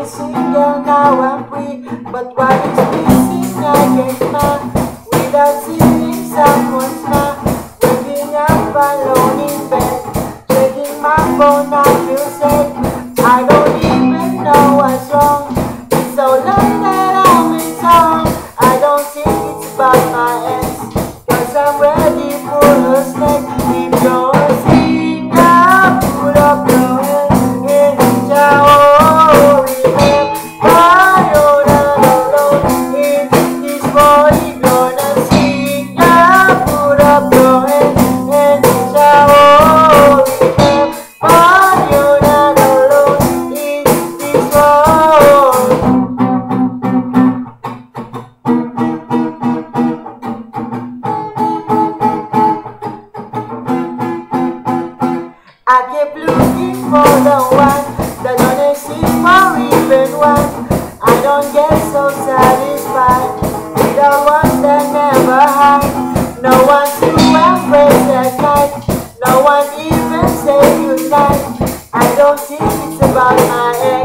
been single, now I'm free. But what is missing, I can't find. Without seeing someone smile. Waking up alone in bed. Checking my phone, I feel sad. I don't even know what's wrong. It's so long that I'm in town. I don't think it's about my ex, 'cause I'm ready for a snack. If you're single, put up your hand in the shower. Remember, you're not alone in this world. If you're not single, put up your hand in the shower. Remember, you're not alone in this world. I keep looking for the one that don't exist for even one. I don't get so satisfied with the ones that never hide. No one to embrace at night. No one even say goodnight. I don't think it's about my ex.